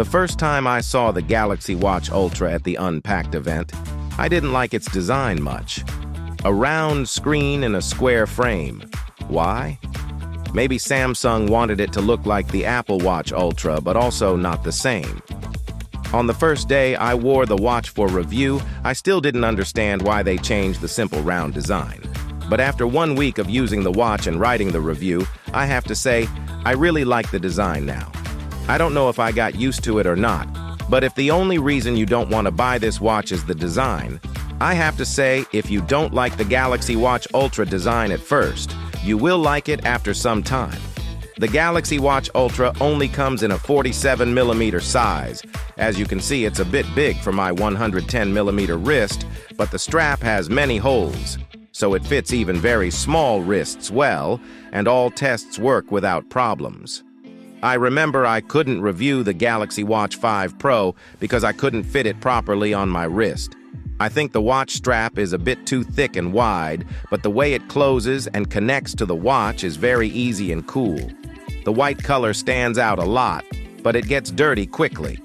first time I saw the Galaxy Watch Ultra at the Unpacked event, I didn't like its design much. A round screen in a square frame. Why? Maybe Samsung wanted it to look like the Apple Watch Ultra, but also not the same. On the first day I wore the watch for review, I still didn't understand why they changed the simple round design. But after 1 week of using the watch and writing the review, I have to say, I really like the design now. I don't know if I got used to it or not, but if the only reason you don't want to buy this watch is the design, I have to say, if you don't like the Galaxy Watch Ultra design at first, you will like it after some time. The Galaxy Watch Ultra only comes in a 47mm size. As you can see, it's a bit big for my 110mm wrist, but the strap has many holes, so it fits even very small wrists well, and all tests work without problems. I remember I couldn't review the Galaxy Watch 5 Pro because I couldn't fit it properly on my wrist. I think the watch strap is a bit too thick and wide, but the way it closes and connects to the watch is very easy and cool. The white color stands out a lot, but it gets dirty quickly.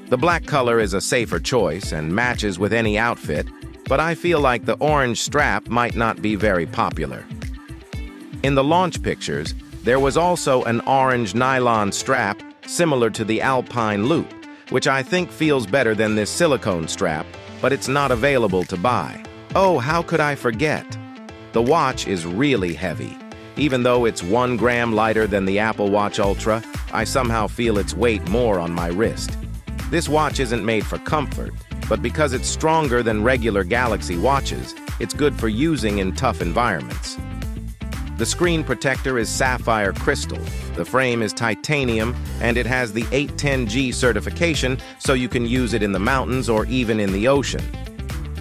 The black color is a safer choice and matches with any outfit, but I feel like the orange strap might not be very popular. In the launch pictures, there was also an orange nylon strap similar to the Alpine Loop, which I think feels better than this silicone strap, but it's not available to buy. Oh, how could I forget? The watch is really heavy. Even though it's 1 gram lighter than the Apple Watch Ultra, I somehow feel its weight more on my wrist. This watch isn't made for comfort, but because it's stronger than regular Galaxy watches, it's good for using in tough environments. The screen protector is sapphire crystal, the frame is titanium, and it has the 810G certification, so you can use it in the mountains or even in the ocean.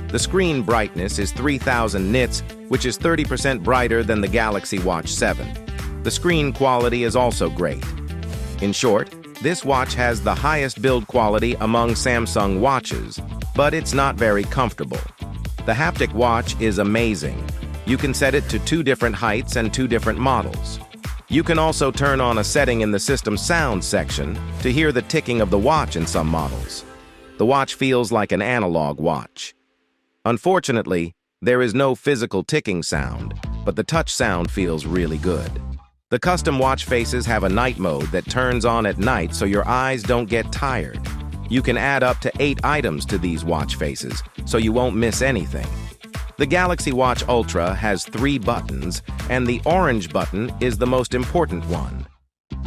The screen brightness is 3000 nits, which is 30% brighter than the Galaxy Watch 7. The screen quality is also great. In short, this watch has the highest build quality among Samsung watches, but it's not very comfortable. The haptic watch is amazing. You can set it to 2 different heights and 2 different models. You can also turn on a setting in the system sound section to hear the ticking of the watch in some models. The watch feels like an analog watch. Unfortunately, there is no physical ticking sound, but the touch sound feels really good. The custom watch faces have a night mode that turns on at night so your eyes don't get tired. You can add up to 8 items to these watch faces, so you won't miss anything. The Galaxy Watch Ultra has 3 buttons, and the orange button is the most important one.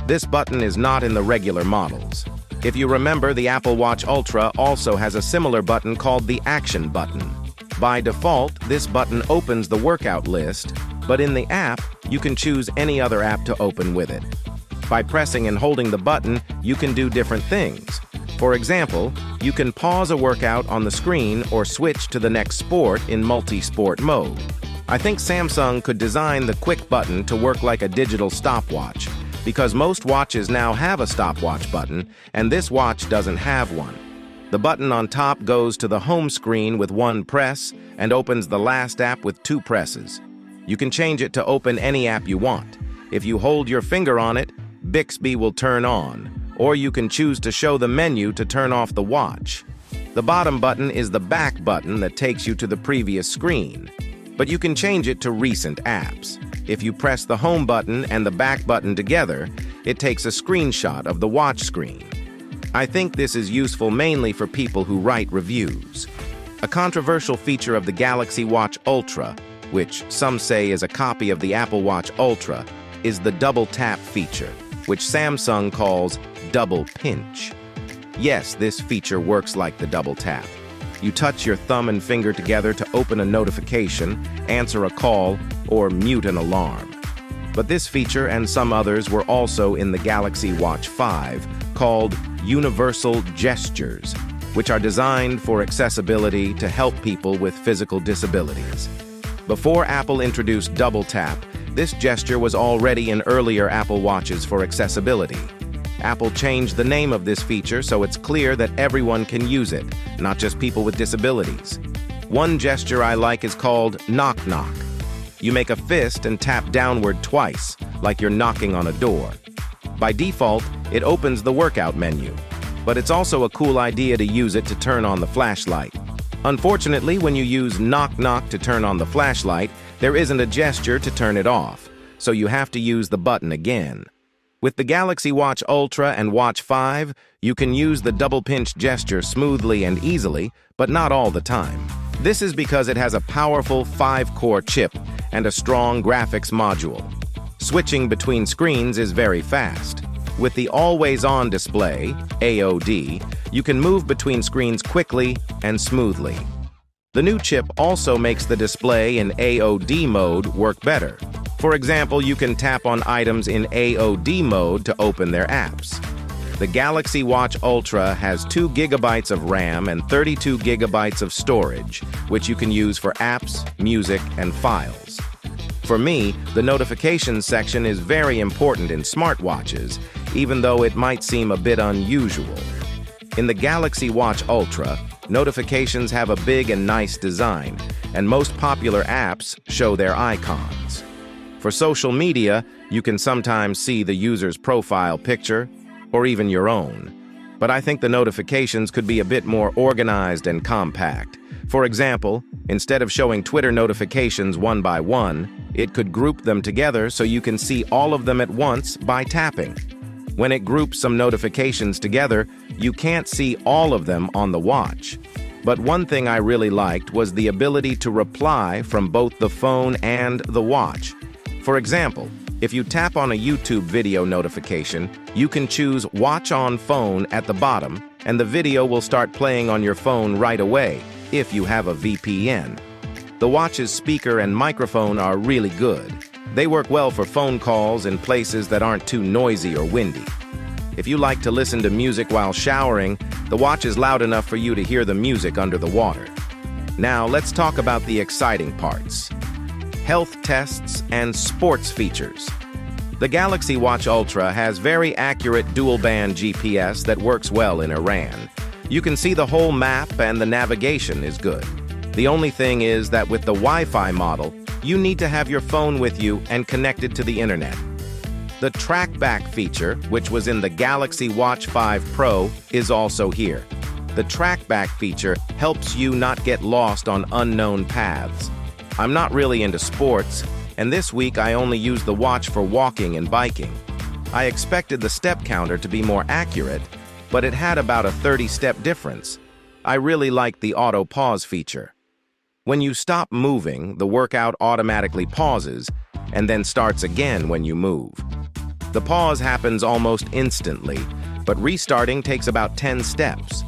This button is not in the regular models. If you remember, the Apple Watch Ultra also has a similar button called the Action button. By default, this button opens the workout list, but in the app, you can choose any other app to open with it. By pressing and holding the button, you can do different things. For example, you can pause a workout on the screen or switch to the next sport in multi-sport mode. I think Samsung could design the quick button to work like a digital stopwatch, because most watches now have a stopwatch button, and this watch doesn't have one. The button on top goes to the home screen with 1 press and opens the last app with 2 presses. You can change it to open any app you want. If you hold your finger on it, Bixby will turn on, or you can choose to show the menu to turn off the watch. The bottom button is the back button that takes you to the previous screen, but you can change it to recent apps. If you press the home button and the back button together, it takes a screenshot of the watch screen. I think this is useful mainly for people who write reviews. A controversial feature of the Galaxy Watch Ultra, which some say is a copy of the Apple Watch Ultra, is the double tap feature, which Samsung calls double pinch. Yes, this feature works like the double tap. You touch your thumb and finger together to open a notification, answer a call, or mute an alarm. But this feature and some others were also in the Galaxy Watch 5, called Universal Gestures, which are designed for accessibility to help people with physical disabilities. Before Apple introduced double tap, this gesture was already in earlier Apple Watches for accessibility. Apple changed the name of this feature so it's clear that everyone can use it, not just people with disabilities. One gesture I like is called knock knock. You make a fist and tap downward twice, like you're knocking on a door. By default, it opens the workout menu. but it's also a cool idea to use it to turn on the flashlight. Unfortunately, when you use knock knock to turn on the flashlight, there isn't a gesture to turn it off, so you have to use the button again. With the Galaxy Watch Ultra and Watch 5, you can use the double pinch gesture smoothly and easily, but not all the time. This is because it has a powerful 5-core chip and a strong graphics module. Switching between screens is very fast. With the always-on display, AOD, you can move between screens quickly and smoothly. The new chip also makes the display in AOD mode work better. For example, you can tap on items in AOD mode to open their apps. The Galaxy Watch Ultra has 2 GB of RAM and 32 GB of storage, which you can use for apps, music, and files. For me, the notifications section is very important in smartwatches, even though it might seem a bit unusual. In the Galaxy Watch Ultra, notifications have a big and nice design, and most popular apps show their icons. For social media, you can sometimes see the user's profile picture, or even your own. But I think the notifications could be a bit more organized and compact. For example, instead of showing Twitter notifications one by one, it could group them together so you can see all of them at once by tapping. When it groups some notifications together, you can't see all of them on the watch. But one thing I really liked was the ability to reply from both the phone and the watch. For example, if you tap on a YouTube video notification, you can choose Watch on Phone at the bottom, and the video will start playing on your phone right away, if you have a VPN. The watch's speaker and microphone are really good. They work well for phone calls in places that aren't too noisy or windy. If you like to listen to music while showering, the watch is loud enough for you to hear the music under the water. Now, let's talk about the exciting parts. Health tests and sports features. The Galaxy Watch Ultra has very accurate dual-band GPS that works well in Iran. You can see the whole map and the navigation is good. The only thing is that with the Wi-Fi model, you need to have your phone with you and connected to the internet. The track-back feature, which was in the Galaxy Watch 5 Pro, is also here. The track-back feature helps you not get lost on unknown paths. I'm not really into sports, and this week I only used the watch for walking and biking. I expected the step counter to be more accurate, but it had about a 30-step difference. I really liked the auto pause feature. When you stop moving, the workout automatically pauses and then starts again when you move. The pause happens almost instantly, but restarting takes about 10 steps.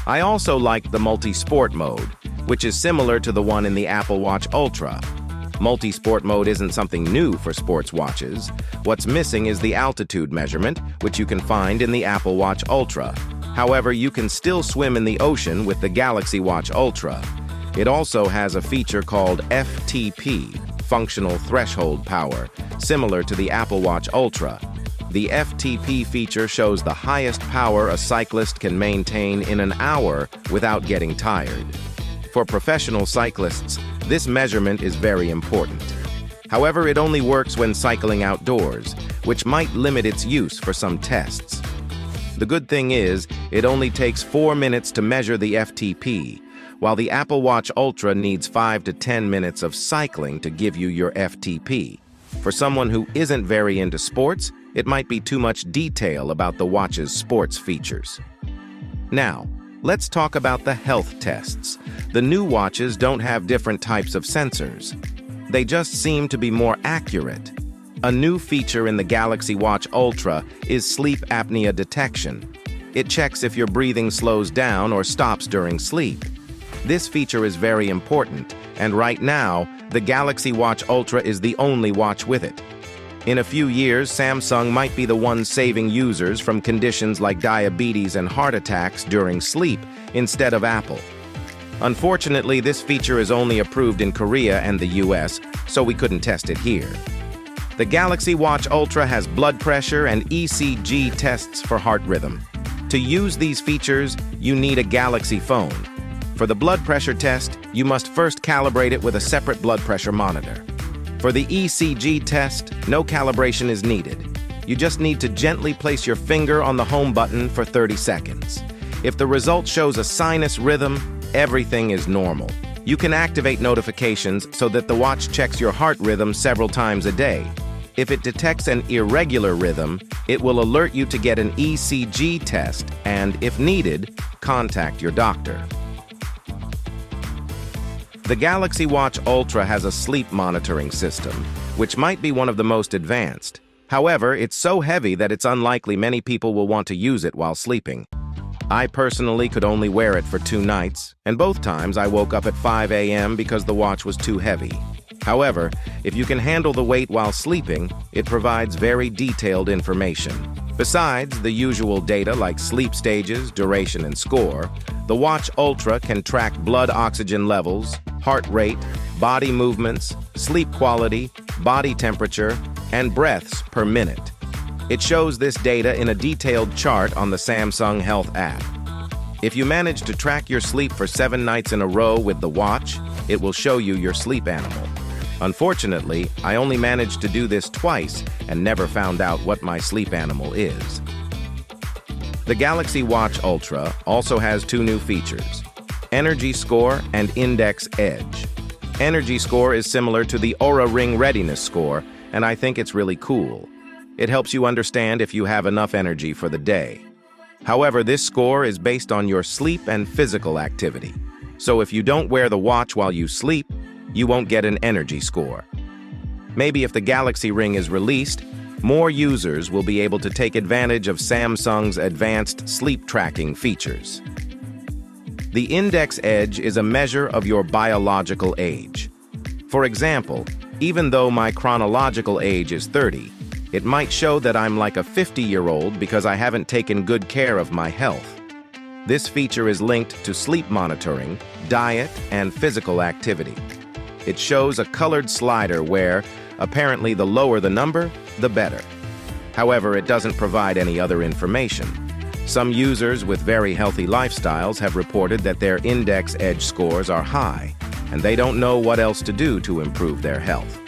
I also liked the multi-sport mode, which is similar to the one in the Apple Watch Ultra. Multi-sport mode isn't something new for sports watches. What's missing is the altitude measurement, which you can find in the Apple Watch Ultra. However, you can still swim in the ocean with the Galaxy Watch Ultra. It also has a feature called FTP, Functional Threshold Power, similar to the Apple Watch Ultra. The FTP feature shows the highest power a cyclist can maintain in an hour without getting tired. For professional cyclists, this measurement is very important. However, it only works when cycling outdoors, which might limit its use for some tests. The good thing is, it only takes 4 minutes to measure the FTP, while the Apple Watch Ultra needs 5 to 10 minutes of cycling to give you your FTP. For someone who isn't very into sports, it might be too much detail about the watch's sports features. Now, let's talk about the health tests. The new watches don't have different types of sensors. They just seem to be more accurate. A new feature in the Galaxy Watch Ultra is sleep apnea detection. It checks if your breathing slows down or stops during sleep. This feature is very important, and right now, the Galaxy Watch Ultra is the only watch with it. In a few years, Samsung might be the one saving users from conditions like diabetes and heart attacks during sleep instead of Apple. Unfortunately, this feature is only approved in Korea and the US, so we couldn't test it here. The Galaxy Watch Ultra has blood pressure and ECG tests for heart rhythm. To use these features, you need a Galaxy phone. For the blood pressure test, you must first calibrate it with a separate blood pressure monitor. For the ECG test, no calibration is needed. You just need to gently place your finger on the home button for 30 seconds. If the result shows a sinus rhythm, everything is normal. You can activate notifications so that the watch checks your heart rhythm several times a day. If it detects an irregular rhythm, it will alert you to get an ECG test and, if needed, contact your doctor. The Galaxy Watch Ultra has a sleep monitoring system, which might be one of the most advanced. However, it's so heavy that it's unlikely many people will want to use it while sleeping. I personally could only wear it for 2 nights, and both times I woke up at 5 a.m. because the watch was too heavy. However, if you can handle the weight while sleeping, it provides very detailed information. Besides the usual data like sleep stages, duration, and score, the Watch Ultra can track blood oxygen levels, heart rate, body movements, sleep quality, body temperature, and breaths per minute. It shows this data in a detailed chart on the Samsung Health app. If you manage to track your sleep for 7 nights in a row with the watch, it will show you your sleep animal. Unfortunately, I only managed to do this twice and never found out what my sleep animal is. The Galaxy Watch Ultra also has 2 new features: Energy Score and Index Edge. Energy Score is similar to the Oura Ring Readiness Score, and I think it's really cool. It helps you understand if you have enough energy for the day. However, this score is based on your sleep and physical activity. So if you don't wear the watch while you sleep, you won't get an energy score. Maybe if the Galaxy Ring is released, more users will be able to take advantage of Samsung's advanced sleep tracking features. The Index Edge is a measure of your biological age. For example, even though my chronological age is 30, it might show that I'm like a 50-year-old because I haven't taken good care of my health. This feature is linked to sleep monitoring, diet, and physical activity. It shows a colored slider where, apparently, the lower the number, the better. However, it doesn't provide any other information. Some users with very healthy lifestyles have reported that their Index Edge scores are high, and they don't know what else to do to improve their health.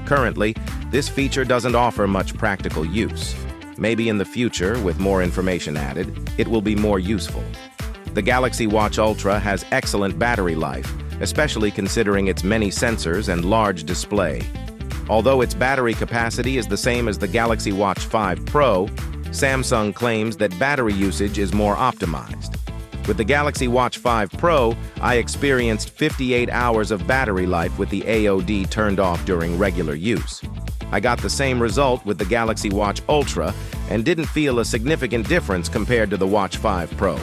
Currently, this feature doesn't offer much practical use. Maybe in the future, with more information added, it will be more useful. The Galaxy Watch Ultra has excellent battery life, especially considering its many sensors and large display. Although its battery capacity is the same as the Galaxy Watch 5 Pro, Samsung claims that battery usage is more optimized. With the Galaxy Watch 5 Pro, I experienced 58 hours of battery life with the AOD turned off during regular use. I got the same result with the Galaxy Watch Ultra and didn't feel a significant difference compared to the Watch 5 Pro.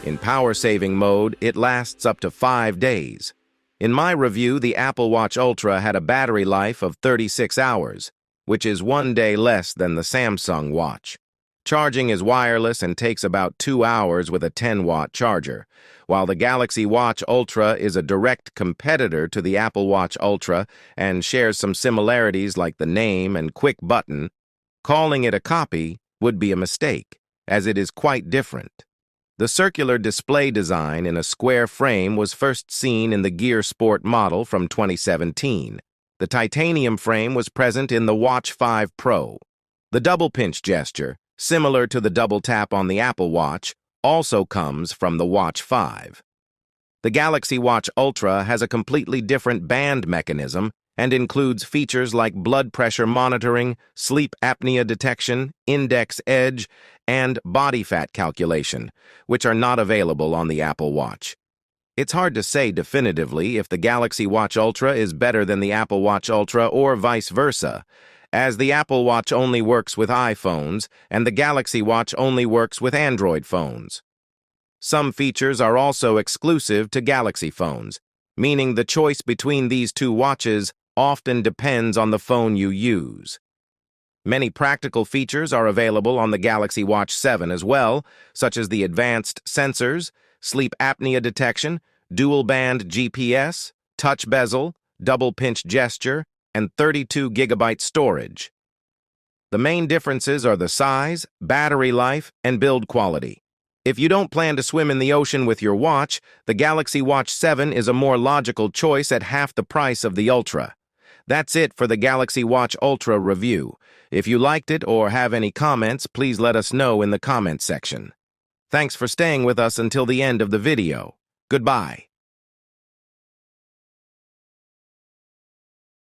In power-saving mode, it lasts up to 5 days. In my review, the Apple Watch Ultra had a battery life of 36 hours, which is 1 day less than the Samsung watch. Charging is wireless and takes about 2 hours with a 10-watt charger, while the Galaxy Watch Ultra is a direct competitor to the Apple Watch Ultra and shares some similarities like the name and quick button. Calling it a copy would be a mistake, as it is quite different. The circular display design in a square frame was first seen in the Gear Sport model from 2017. The titanium frame was present in the Watch 5 Pro. The double pinch gesture, similar to the double tap on the Apple Watch, also comes from the Watch 5. The Galaxy Watch Ultra has a completely different band mechanism and includes features like blood pressure monitoring, sleep apnea detection, index edge, and body fat calculation, which are not available on the Apple Watch. It's hard to say definitively if the Galaxy Watch Ultra is better than the Apple Watch Ultra or vice versa, as the Apple Watch only works with iPhones and the Galaxy Watch only works with Android phones. Some features are also exclusive to Galaxy phones, meaning the choice between these two watches often depends on the phone you use. Many practical features are available on the Galaxy Watch 7 as well, such as the advanced sensors, sleep apnea detection, dual-band GPS, touch bezel, double pinch gesture, and 32 GB storage. The main differences are the size, battery life, and build quality. If you don't plan to swim in the ocean with your watch, the Galaxy Watch 7 is a more logical choice at half the price of the Ultra. That's it for the Galaxy Watch Ultra review. If you liked it or have any comments, please let us know in the comment section. Thanks for staying with us until the end of the video. Goodbye.